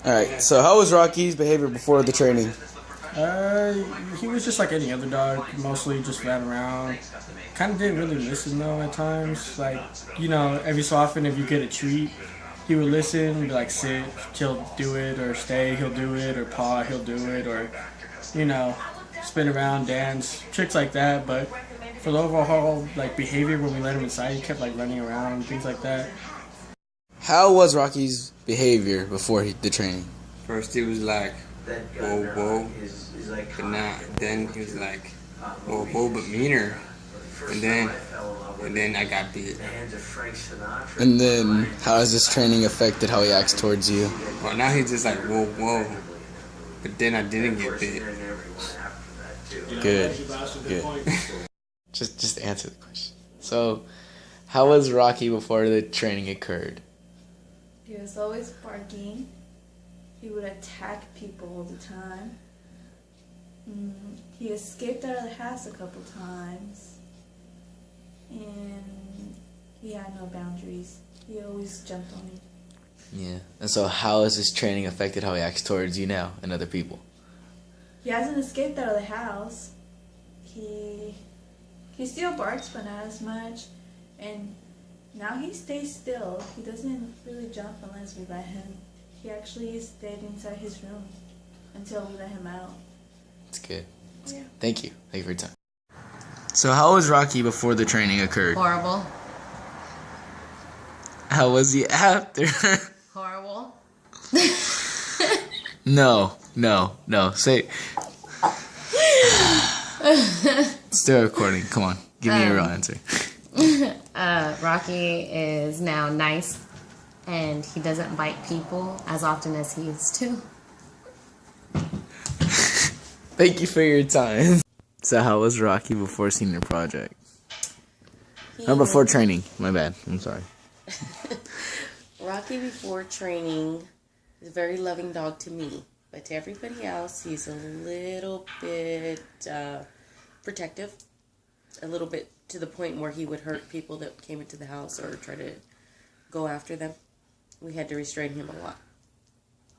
Alright, so how was Rocky's behavior before the training? He was just like any other dog, mostly just ran around. Kind of didn't really listen though at times. Like, every so often if you get a treat, he would listen, be like sit, he'll do it, or stay, he'll do it, or paw, he'll do it, or, spin around, dance, tricks like that. But for the overall like behavior when we let him inside, he kept like running around, things like that. How was Rocky's behavior before the training? First he was like, whoa, whoa. Then he was like, whoa, whoa, but meaner. And then I got bit. And then how has this training affected how he acts towards you? Well, now he's just like, whoa, whoa. But then I didn't get bit. Good. Just answer the question. So, how was Rocky before the training occurred? He was always barking. He would attack people all the time. He escaped out of the house a couple times. And he had no boundaries. He always jumped on me. Yeah. And so how has this training affected how he acts towards you now and other people? He hasn't escaped out of the house. He still barks, but not as much. And now he stays still. He doesn't really jump unless we let him. He actually stayed inside his room until we let him out. That's good. Yeah. Thank you. Thank you for your time. So how was Rocky before the training occurred? Horrible. How was he after? Horrible. No. Say. Still recording. Come on. Give me a real answer. Rocky is now nice, and he doesn't bite people as often as he used to. Thank you for your time. So how was Rocky before senior project? Before training. My bad. I'm sorry. Rocky before training is a very loving dog to me. But to everybody else, he's a little bit protective. A little bit to the point where he would hurt people that came into the house or try to go after them. We had to restrain him a lot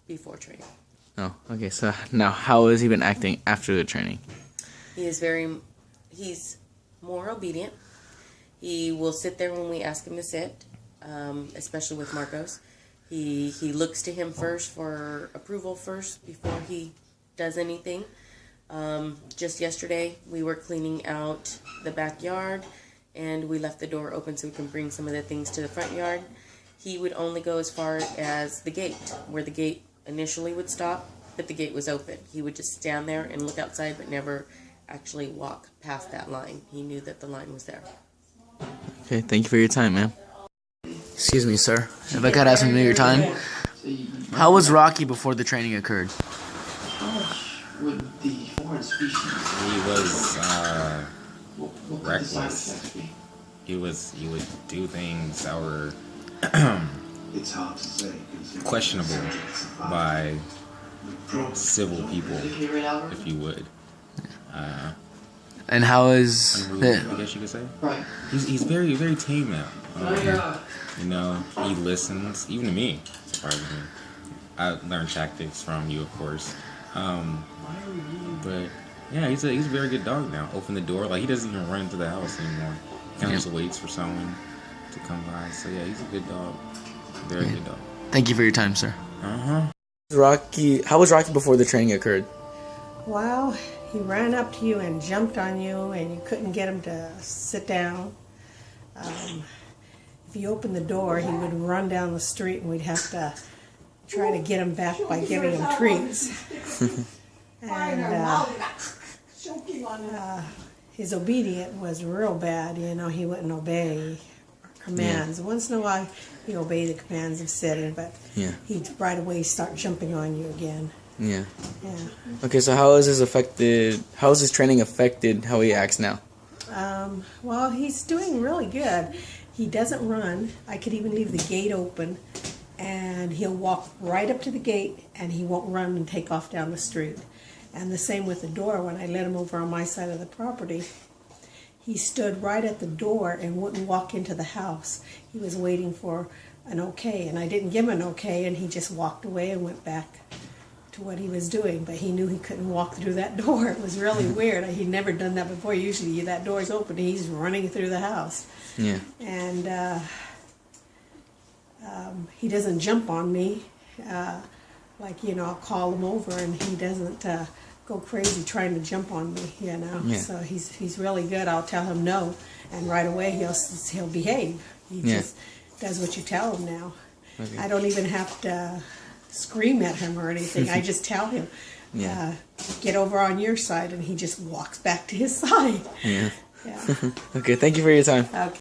before training. Oh, okay. So now how has he been acting after the training? He's more obedient. He will sit there when we ask him to sit, especially with Marcos. He looks to him first for approval first before he does anything. Just yesterday, we were cleaning out the backyard, and we left the door open so we can bring some of the things to the front yard. He would only go as far as the gate, where the gate initially would stop, but the gate was open. He would just stand there and look outside, but never actually walk past that line. He knew that the line was there. Okay, thank you for your time, ma'am. Excuse me, sir. If I could ask some of your time. How was Rocky before the training occurred? With the foreign species. He was reckless. He would do things that were It's hard to say. questionable by civil people, if you would. And how is I the... guess you could say. Right. He's very, very tame now. He listens, even to me, surprisingly. I learned tactics from you, of course. But yeah, he's a very good dog now. Open the door, like he doesn't even run into the house anymore. He kind of just waits for someone to come by. So yeah, he's a good dog. Very good dog. Thank you for your time, sir. Rocky, how was Rocky before the training occurred? Well, he ran up to you and jumped on you, and you couldn't get him to sit down. If you opened the door, he would run down the street, and we'd have to try to get him back by giving him treats. And his obedience was real bad. He wouldn't obey commands. Once in a while, he'd obey the commands of sitting, but he'd right away start jumping on you again. Yeah. Yeah. Okay, so how has this training affected how he acts now? Well, he's doing really good. He doesn't run. I could even leave the gate open, and he'll walk right up to the gate, and he won't run and take off down the street. And the same with the door. When I let him over on my side of the property, he stood right at the door and wouldn't walk into the house. He was waiting for an okay, and I didn't give him an okay, and he just walked away and went back to what he was doing. But he knew he couldn't walk through that door. It was really weird. He'd never done that before. Usually that door's open and he's running through the house. Yeah. And he doesn't jump on me. Like, you know, I'll call him over and he doesn't go crazy trying to jump on me, you know. Yeah. So he's really good. I'll tell him no, and right away he'll behave. He just does what you tell him now. Okay. I don't even have to scream at him or anything. I just tell him, get over on your side, and he just walks back to his side. Yeah. Yeah. Okay, thank you for your time. Okay.